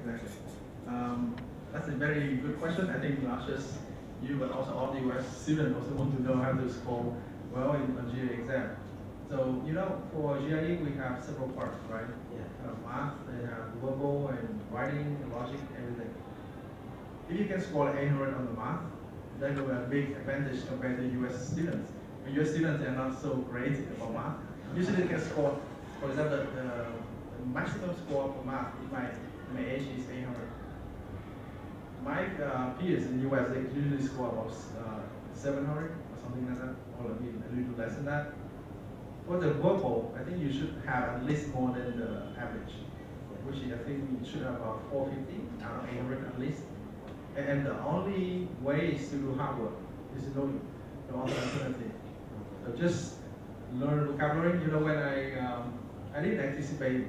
exactly. That's a very good question. I think not just you, but also all the US students also want to know how to score well in a GRE exam. So, for GRE, we have several parts, right? Yeah. Math, they have verbal and writing, and logic, everything. If you can score 800 on the math, that will be a big advantage compared to US students. When US students are not so great about math. Usually they can score, for example, the maximum score for math in my age is 800. My peers in the US, they usually score about 700 or something like that, or a little less than that. For the verbal, I think you should have at least more than the average, which I think you should have about 450 out of 800 at least. And the only way is to do hard work. There's no other alternative. So just learn vocabulary. When I didn't anticipate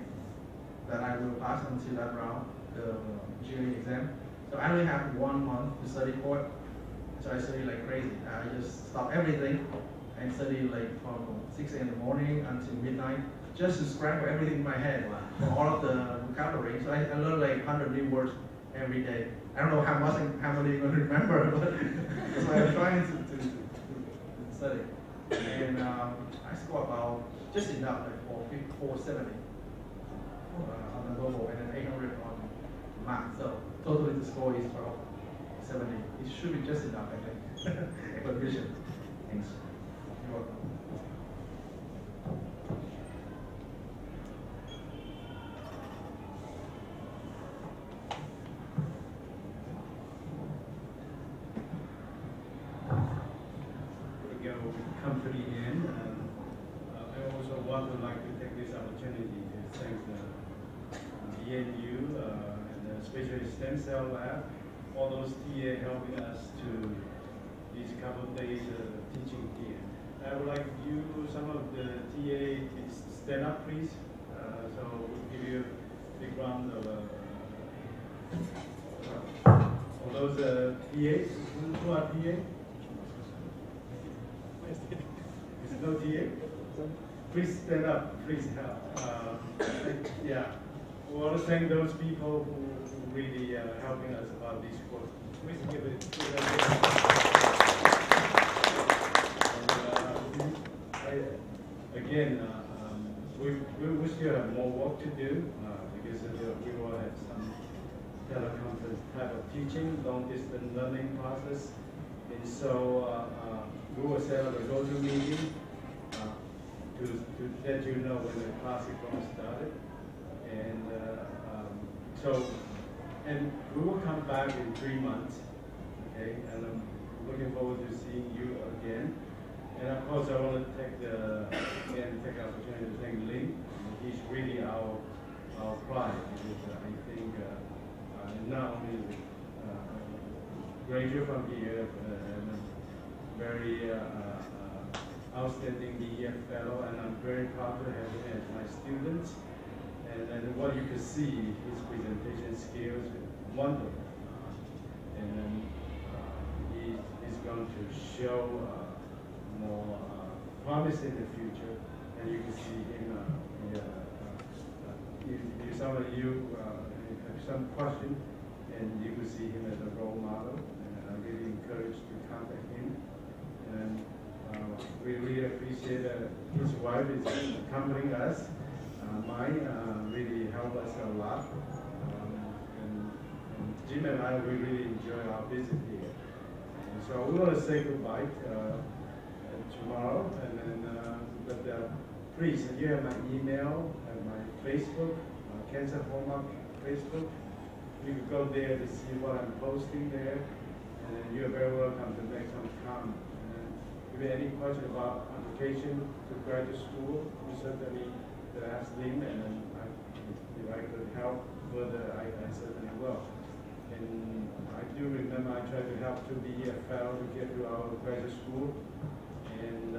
that I will pass until that round, the GRE exam. So I only have 1 month to study for it. So I study like crazy. I just stop everything and study like from 6 in the morning until midnight, just to scramble everything in my head, all of the vocabulary. So I learned like 100 new words every day. I don't know how many you're going to remember, but so I'm trying to study. And I score about just enough, like 470 on the verbal, and then 800 on math. So totally the score is about 70. It should be just enough, I think. A good vision. Thanks. You're welcome. Come to the end, and I also would like to take this opportunity to thank the ENU and the Special Stem Cell Lab, all those TA helping us to these couple of days teaching here. I would like you, some of the TA, to stand up, please. So we'll give you a big round of all those TAs. Who are TA? Is it no TA? Please stand up, please help. Yeah, we want to thank those people who really helping us about this course. Please give it. Again, we still have more work to do because we will have some teleconference type of teaching, long distance learning process. And so we will set up a go-to meeting to let you know when the class is going to start. And we will come back in 3 months, okay? And I'm looking forward to seeing you again. And of course, I want to take the opportunity to thank Lin. He's really our pride, because I think not only graduate from here, and very outstanding DEF fellow, and I'm very proud to have him as my student. And what you can see, his presentation skills is wonderful. And then he's going to show more promise in the future, and you can see him. Some of you have some question, and you can see him as a role model. And I'm really encouraged to contact him. And we really appreciate that his wife is accompanying us. Mine really helped us a lot. And Jim and I, we really enjoy our visit here. And so we want to say goodbye tomorrow. And then, please, you have my email and my Facebook, Cancer Homework Facebook. You can go there to see what I'm posting there. And then you're very welcome to make some comment. And if you have any question about application to graduate school, you certainly ask Lin, and then if I could help further, I certainly will. And I do remember I tried to help to be a fellow to get to our graduate school. And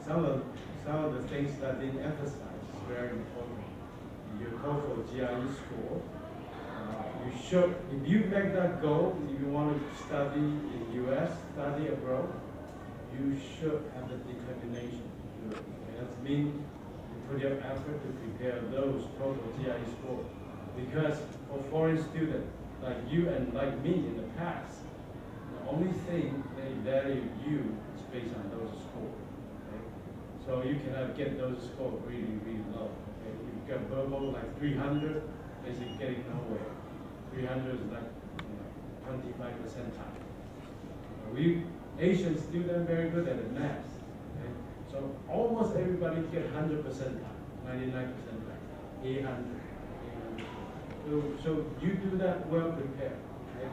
some of the things that I didn't emphasize is very important. Your goal for GRE school, you should, if you make that goal, if you want to study in the US, study abroad, you should have the determination to do it. And that means you put your effort to prepare those total GRE scores. Because for foreign students like you and like me in the past, the only thing they value you is based on those scores. Okay? So you cannot get those scores really, really low. Okay? If you got verbal like 300, basically getting nowhere. 300 is like 25 percentile. We Asian students very good at the math. Okay? So almost everybody get 100 percentile, 99 percentile, 800. So you do that well prepared. Okay?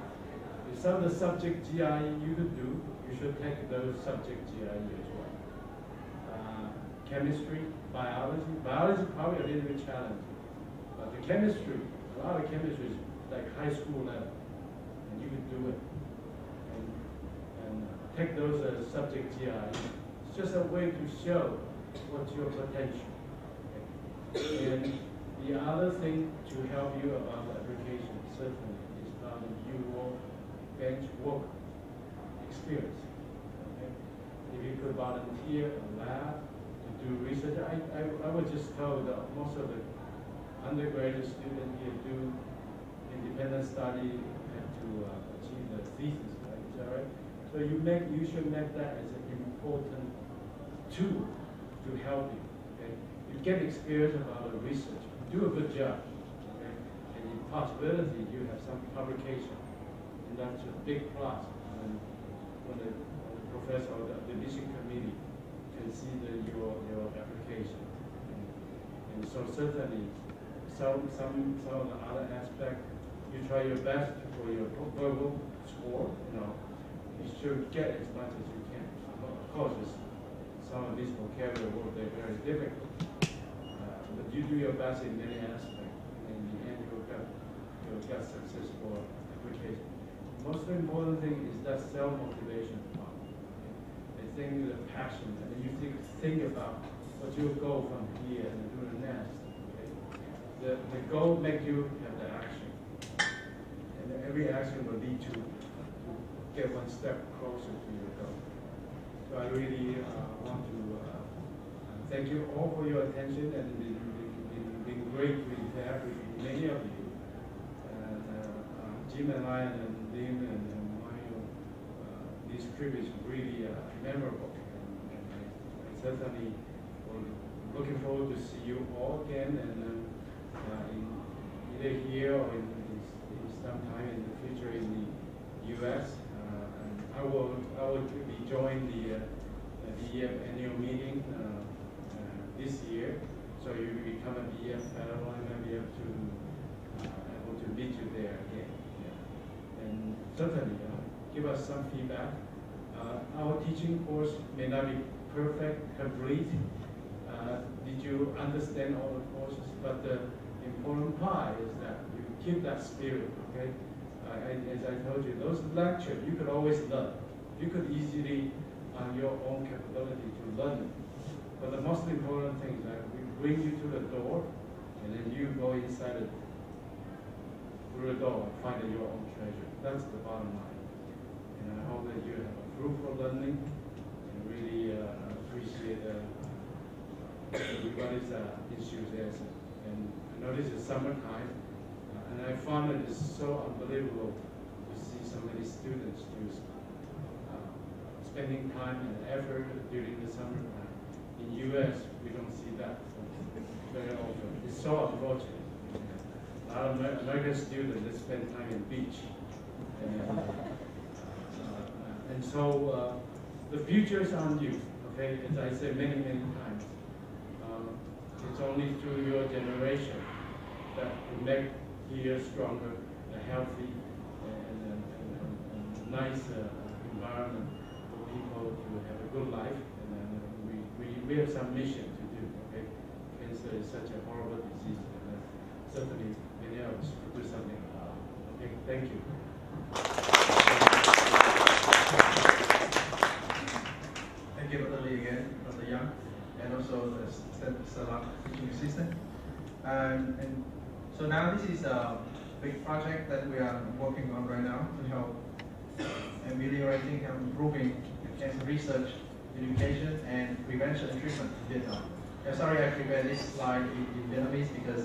If some of the subject GRE you could do, you should take those subject GRE as well. Chemistry, biology. Biology probably a little bit challenging. But the chemistry, a lot of chemistry is like high school level. And you could do it. And take those subject GRE. It's just a way to show what's your potential. Okay? And the other thing to help you about the application certainly is about your bench work experience. Okay? If you could volunteer a lab to do research, I would just tell that most of the undergraduate students here do independent study and to achieve the thesis, right? Is that right? So you should make that as an important tool to help you. Okay? You get experience about the research. Do a good job, okay? And in possibility, you have some publication, and that's a big plus when the professor or the admission committee can see your application. And so certainly, some of the other aspects, you try your best for your verbal score. You should get as much as you can. Of course, some of these vocabulary words they're very difficult. But you do your best in many aspects, and in the end you'll get successful application. Most important thing is that self-motivation part. Okay? I think the passion, and you think about what your goal from here and do the next. Okay? The goal makes you have the action, and every action will lead to get one step closer to your goal. So I really want to thank you all for your attention, and it's been great to interact with many of you. Jim and I and Lim and Mario, this trip is really memorable. And I certainly looking forward to see you all again, and either here or in sometime in the future in the U.S. And I will be joining the DEF annual meeting this year, so you become a DEF fellow, and I'll be able to meet you there again. Yeah. And certainly, give us some feedback. Our teaching course may not be perfect, complete. Did you understand all the courses? But the important part is that you keep that spirit, okay? As I told you, those lectures, you could always learn. You could easily, on your own capability, to learn it. But the most important thing is that we bring you to the door, and then you go inside it, through the door and find your own treasure. That's the bottom line. And I hope that you have a fruitful learning, and really appreciate everybody's enthusiasm. And I know this is summertime, and I found it is so unbelievable to see so many students just spending time and effort during the summertime. In U.S., we don't see that very often. It's so unfortunate. A lot of American students that spend time in beach. And so the future is on you, okay? As I said many, many times. It's only through your generation that will make here stronger, a healthy, and nice environment for people to have a good life. We have some mission to do, okay? Cancer is such a horrible disease, and certainly many of us could do something about it. Okay, thank you. Thank you, Dr. Lee again, Dr. Young, and also the Salak teaching assistant. And so now this is a big project that we are working on right now to help ameliorating and improving cancer research, education, and prevention and treatment in Vietnam. Sorry, I prepared this slide in Vietnamese because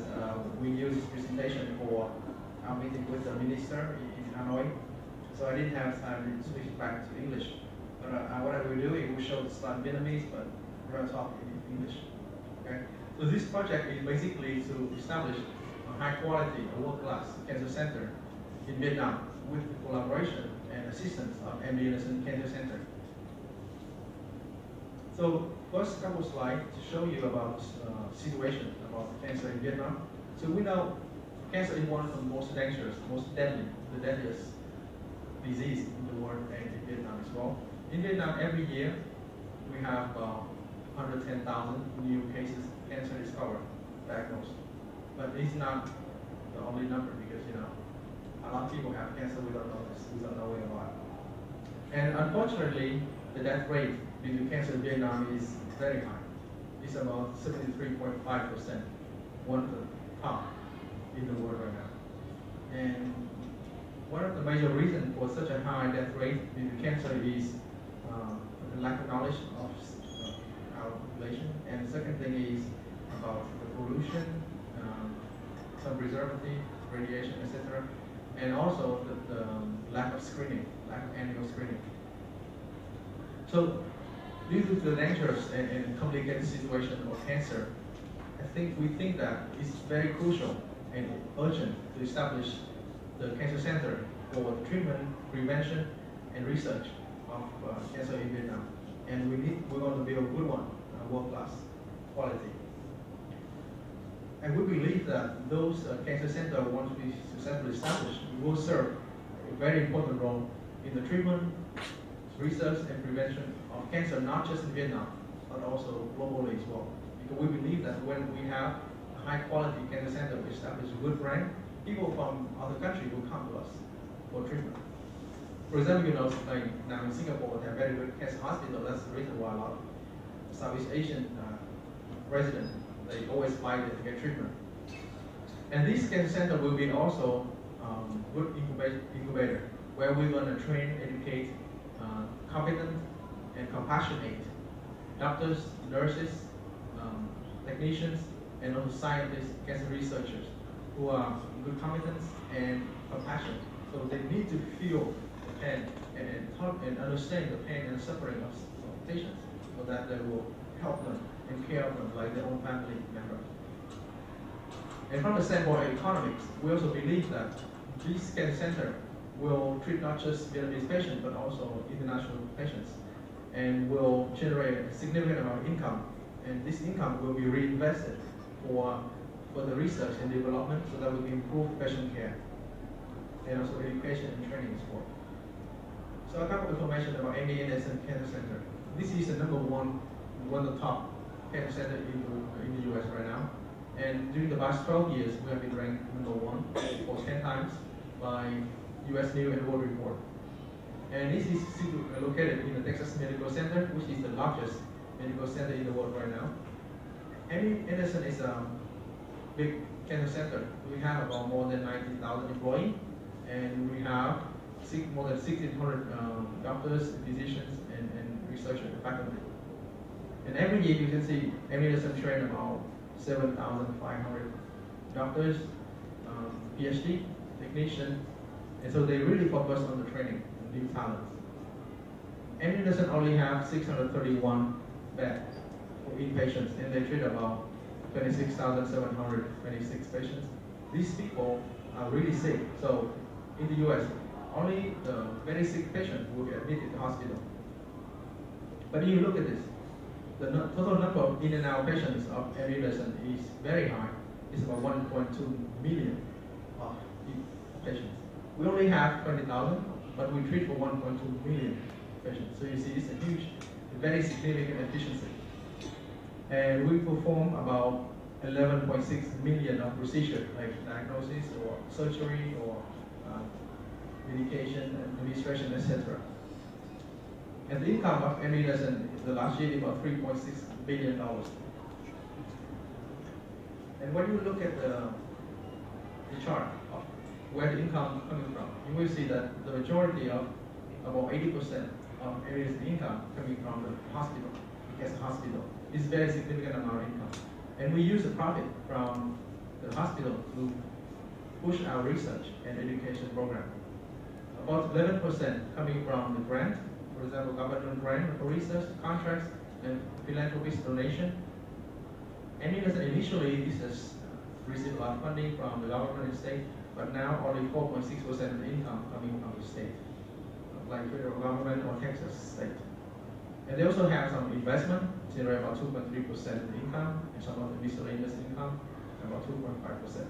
we use this presentation for our meeting with the minister in Hanoi. So I didn't have time to switch back to English. But what I will do, it will show the slide in Vietnamese, but we're going to talk in English. Okay? So this project is basically to establish a high quality, a world-class cancer center in Vietnam with the collaboration and assistance of MD Anderson Cancer Center. So first couple slides to show you about situation about cancer in Vietnam. So we know cancer is one of the most dangerous, most deadly, the deadliest disease in the world and in Vietnam as well. In Vietnam, every year we have 110,000 new cases of cancer discovered, diagnosed. But it's not the only number because a lot of people have cancer without knowing about it. And unfortunately, the death rate due to cancer in Vietnam is very high. It's about 73.5%, one of the top in the world right now. And one of the major reasons for such a high death rate due to cancer is the lack of knowledge of our population. And the second thing is about the pollution, some preservative, radiation, etc. And also the lack of screening, lack of annual screening. So due to the dangerous and complicated situation of cancer, we think that it's very crucial and urgent to establish the cancer center for treatment, prevention, and research of cancer in Vietnam. And we're going to build a good one, world-class quality. And we believe that those cancer centers, once we successfully established, will serve a very important role in the treatment, research, and prevention of cancer, not just in Vietnam, but also globally as well. Because we believe that when we have a high-quality cancer center, we establish a good brand, people from other countries will come to us for treatment. For example, like now in Singapore, they have very good cancer hospital. That's the reason why a lot of Southeast Asian residents, they always fly there to get treatment. And this cancer center will be also good incubator, where we're going to train, educate, competent and compassionate doctors, nurses, technicians, and also scientists, cancer researchers who are good competence and compassion. So they need to feel the pain and talk and understand the pain and suffering of patients, so that they will help them and care of them like their own family member. And from the standpoint of economics, we also believe that this cancer center will treat not just Vietnamese patients, but also international patients, and will generate a significant amount of income. And this income will be reinvested for the research and development, so that we can improve patient care, and also education and training as well. So a couple of information about MD Anderson Cancer Center. This is the one of the top cancer center in the US right now. And during the past 12 years, we have been ranked #1 for 10 times by US News and World Report. And this is located in the Texas Medical Center, which is the largest medical center in the world right now. MD Anderson is a big cancer center. We have about more than 90,000 employees, and we have more than 1,600 doctors, physicians, and researchers and faculty. And every year you can see MD Anderson train about 7,500 doctors, PhD, technicians, and so they really focus on the training of new talents. MD Anderson only have 631 beds for inpatients, and they treat about 26,726 patients. These people are really sick. So in the US, only the very sick patient will be admitted to hospital. But if you look at this, the total number of in and out patients of MD Anderson is very high. It's about 1.2 million of patients. We only have 20,000, but we treat for 1.2 million patients. So you see, it's a huge, very significant efficiency. And we perform about 11.6 million of procedures, like diagnosis or surgery or medication, administration, etc. And the income of MD Anderson the last year is about $3.6 billion. And when you look at the chart of where the income is coming from, you will see that the majority of about 80% of MD Anderson's income coming from the hospital, because the hospital. It's very significant amount of income. And we use the profit from the hospital to push our research and education program. About 11% coming from the grant, for example, government grant for research, contracts, and philanthropist donation. And initially, this has received a lot of funding from the government and state, but now only 4.6% of the income coming from the state, like federal government or Texas state. And they also have some investment, generate about 2.3% of the income, and some of the miscellaneous income, about 2.5%.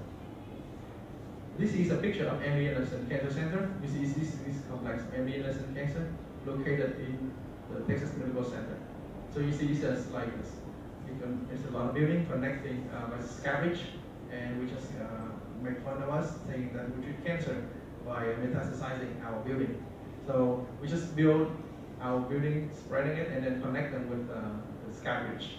This is a picture of MD Anderson Cancer Center. This is complex MD Anderson Cancer, located in the Texas Medical Center. So you see this as like this. It's a lot of building connecting by scavenge, and we just make fun of us saying that we treat cancer by metastasizing our building. So we just build our building, spreading it, and then connect them with the scavenge.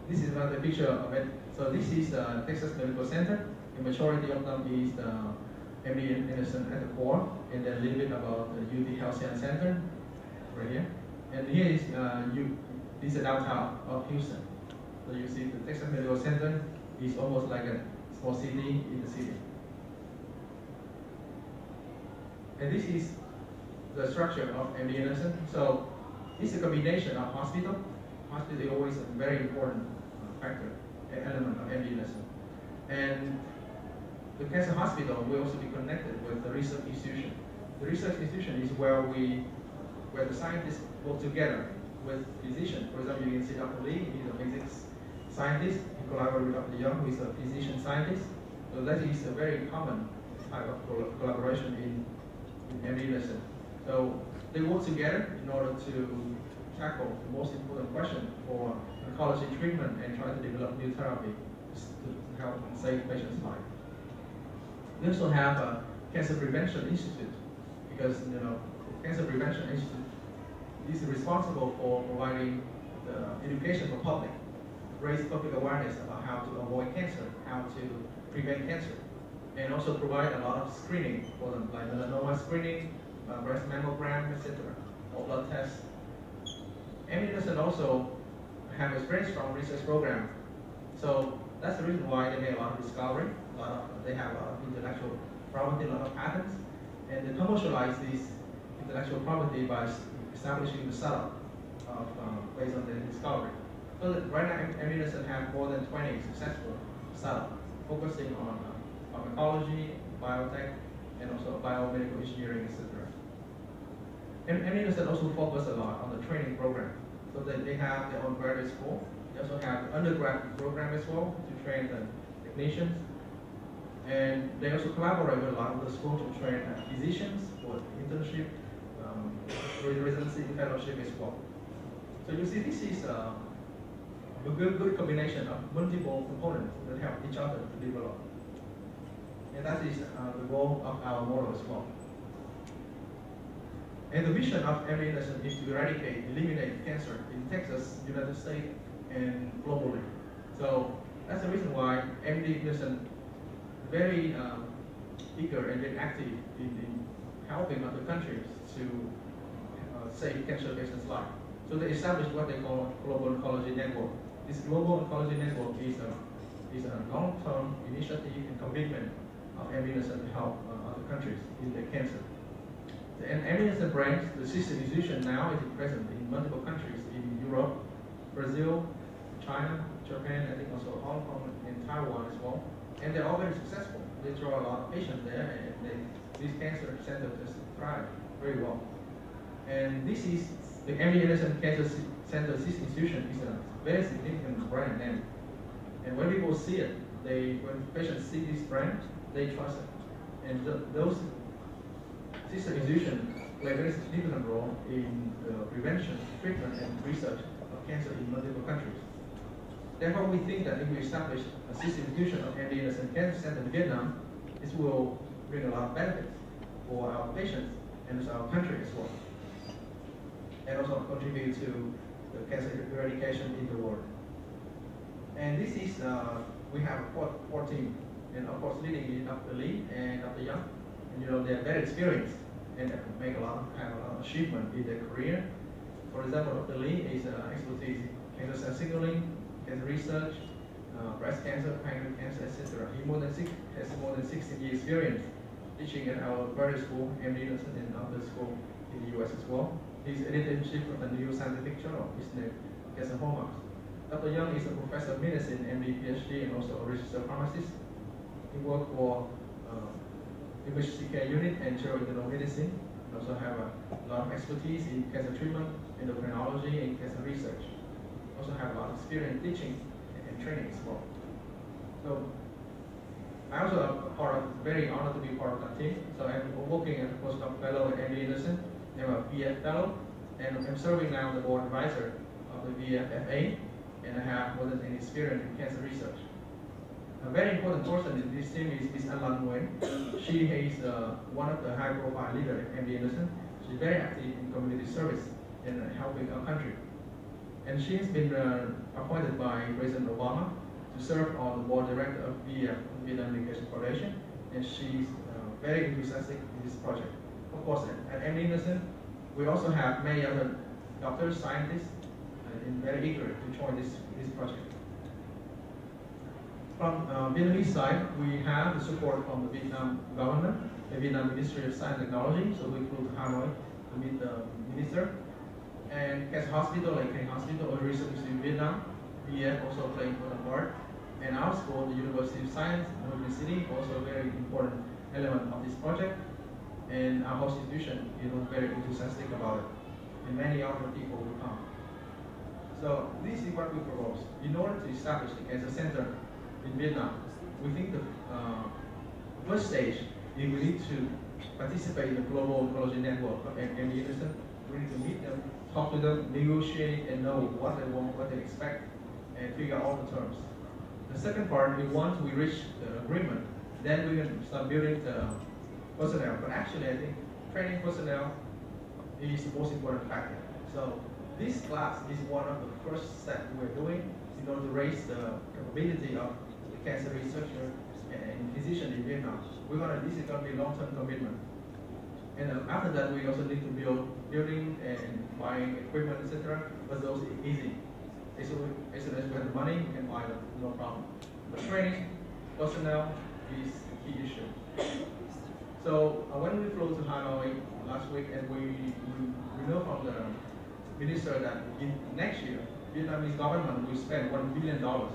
This is another picture of it. So this is Texas Medical Center. The majority of them is the MD Anderson at the core, and then a little bit about the UT Health Science Center, right here. And here is this is downtown of Houston. So you see the Texas Medical Center is almost like a small city in the city. And this is the structure of MD Anderson. So this is a combination of hospital. Hospital is always a very important factor, element of MD Anderson. And the cancer hospital will also be connected with the research institution. The research institution is where the scientists work together with physicians. For example, you can see Dr. Lee, he's a physics scientist. He collaborates with Dr. Young, who is a physician scientist. So that is a very common type of collaboration in MD Anderson. So they work together in order to tackle the most important question for oncology treatment and try to develop new therapy to help and save patients' lives. We also have a Cancer Prevention Institute, because the Cancer Prevention Institute is responsible for providing the education for public, raise public awareness about how to avoid cancer, how to prevent cancer, and also provide a lot of screening for them, like melanoma screening, breast mammogram, etc., or blood tests. MD Anderson also have a very strong research program. So that's the reason why they make a lot of discovery, they have a lot of intellectual property, a lot of patents, and they commercialize this intellectual property by establishing the startup based on their discovery. So that right now, MD Anderson have more than 20 successful startups focusing on pharmacology, biotech, and also biomedical engineering, etc. And MD Anderson also focus a lot on the training program, so that they have their own graduate school. They also have the undergraduate program as well to train the technicians. And they also collaborate with a lot of the schools to train physicians for internship, residency, fellowship as well. So you see, this is a good combination of multiple components that help each other to develop. And that is the goal of our model as well. And the vision of MD Anderson is to eradicate, eliminate cancer in Texas, United States, and globally. So that's the reason why MD Anderson is very eager and very active in helping other countries to save cancer patients' lives. So they established what they call Global Oncology Network. This Global Oncology Network is a long-term initiative and commitment of MD Anderson to help other countries in their cancer. And MD Anderson branch, the sister institution now is present in multiple countries in Europe, Brazil, China, Japan, I think also Hong Kong and Taiwan as well. And they're all very successful. They draw a lot of patients there, and these cancer centers just thrive very well. And this is the MD Anderson Cancer Center Sister Institution is a very significant brand name. And when people see it, when patients see this brand, they trust it. And those sister institutions play a very significant role in the prevention, treatment, and research of cancer in multiple countries. Therefore, we think that if we establish a sister institution of MD Anderson Cancer Center in Vietnam, this will bring a lot of benefits for our patients and also our country as well, and also contribute to the cancer eradication in the world. And this is, we have a core team, and of course leading is Dr. Lee and Dr. Young, and they're very experienced and have a lot of achievement in their career. For example, Dr. Lee is expertise cancer cell signaling, cancer research, breast cancer, pancreatic cancer, etc. He has more than 16 years experience teaching at our graduate school, MD Anderson, and other school in the US as well. He's editor-in-chief of the New Scientific Journal. His name is Cancer Hallmarks. Dr. Young is a professor of medicine, MD, PhD, and also a registered pharmacist. He worked for emergency care unit and general internal medicine. He also have a lot of expertise in cancer treatment, endocrinology, and cancer research. Also have a lot of experience teaching and training as well. So I also am very honored to be part of that team. So I'm working as a postdoc fellow at MD Anderson. I'm a VF fellow, and I'm serving now the board advisor of the VFFA, and I have more than any experience in cancer research. A very important person in this team is Ms. Lan Nguyen. She is one of the high-profile leaders at MD Anderson. She's very active in community service and helping our country. And she has been appointed by President Obama to serve on the board director of VF, Vietnam Education Foundation, and she's very enthusiastic in this project. Of course, at MD Anderson, we also have many other doctors, scientists, and very eager to join this project. From Vietnamese side, we have the support from the Vietnam government, the Vietnam Ministry of Science and Technology, so we flew to Hanoi to meet the minister. And Cancer Hospital, like King Hospital, a research in Vietnam, VF also playing important part. And our school, the University of Science, Ho Chi Minh City, also a very important element of this project. And our host institution is very enthusiastic about it. And many other people will come. So this is what we propose. In order to establish the cancer center in Vietnam, we think the first stage is we need to participate in the global oncology network of MD Anderson. We need to meet them, talk to them, negotiate, and know what they want, what they expect, and figure out all the terms. The second part, once we reach the agreement, then we can start building the personnel. But actually, I think training personnel is the most important factor. So this class is one of the first steps we're doing in order to raise the capability of the cancer researcher and physician in Vietnam. This is going to be a long-term commitment. And after that, we also need to build building and buying equipment, etc. But those are easy. As soon as we have the money, we can buy them, no problem. But training personnel is the key issue. So when we flew to Hanoi last week, and we know from the minister that in next year, Vietnamese government will spend $1 billion to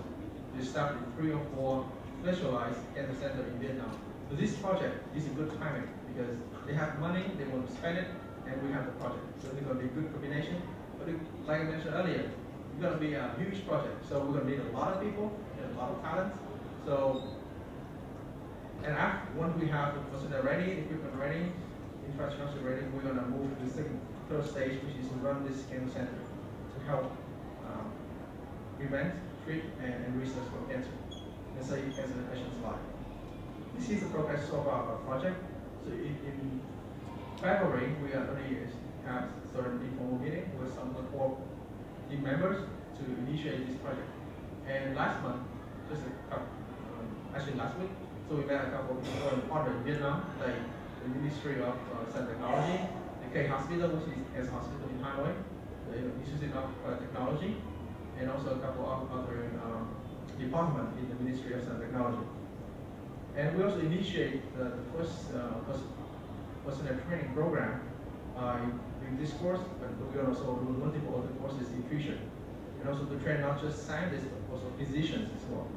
establish 3 or 4 specialized cancer centers in Vietnam. So this project is a good timing because they have money, they want to spend it, and we have the project. So it's going to be a good combination. But like I mentioned earlier, it's going to be a huge project. So we're going to need a lot of people and a lot of talent. So, and after, once we have the personnel ready, equipment ready, infrastructure ready, we're going to move to the third stage, which is to run this cancer center to help prevent, treat, and research for cancer and save cancer patients' lives. This is the progress of our project. So in February, we already have certain informal meeting with some of the core team members to initiate this project. And last month, actually last week, so we met a couple of important partners in Vietnam, like the Ministry of Science and Technology, the K Hospital, which is Cancer Hospital in Hanoi, the Institute of Technology, and also a couple of other departments in the Ministry of Science and Technology. And we also initiate the first personnel training program in this course, but we also do multiple other courses in future. And also to train not just scientists, but also physicians as well.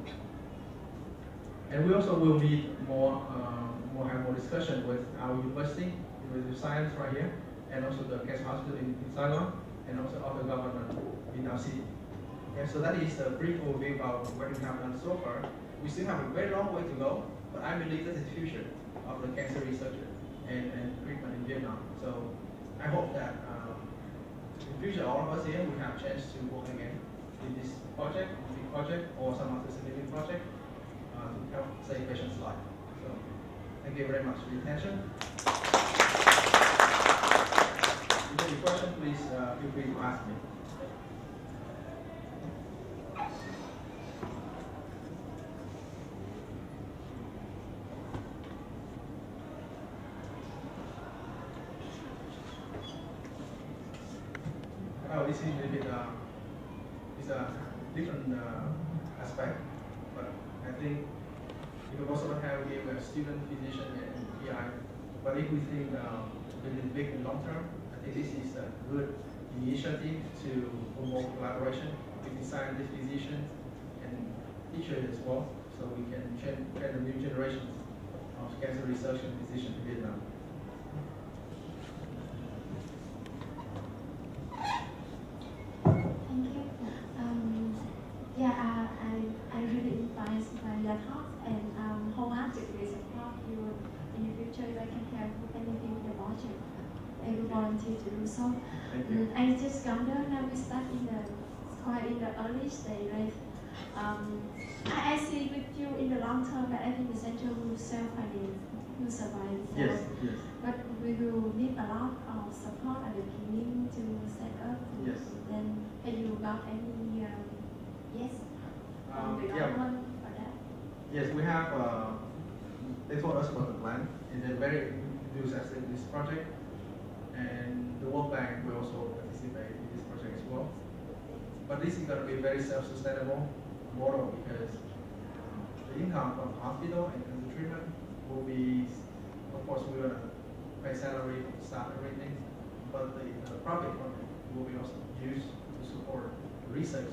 And we also will need have more discussion with our university of Science right here, and also the Cancer Hospital in Saigon, and also other government in our city. Okay, so that is a brief overview about what we have done so far. We still have a very long way to go, but I believe that's the future of the cancer researcher and treatment in Vietnam. So I hope that in the future, all of us here will have a chance to work again in this project, big project, or some other significant project to help save patients' lives. So thank you very much for your attention. If you have any questions, please feel free to ask me. Oh, this is a little bit, it's a different aspect, but I think because most of the time we have student, physician, and PI. But if we think in the big and long term, I think this is a good initiative to promote collaboration between scientists, physicians, and teachers as well, so we can train the new generations of cancer research and physicians in Vietnam. Thank you. Yeah, I really inspired by your talk and wholeheartedly support you in the future. If I can help with anything in the budget, I will volunteer to do so. Thank you. I just wonder now we start in the quite in the early stage, right? I see with you in the long term that I think the center will self-finance, will survive itself. Yes, yes. But we will need a lot of support at the beginning to set up. Yes. Then have you got any yes from the Yeah. government for that? Yes, we have. They told us about the plan. It's a very enthusiastic this project, and the World Bank will also participate in this project as well. But this is going to be very self-sustainable model because the income from hospital and cancer treatment will be, of course, we're going to pay salary from the staff and everything, but the profit from it will be also used to support research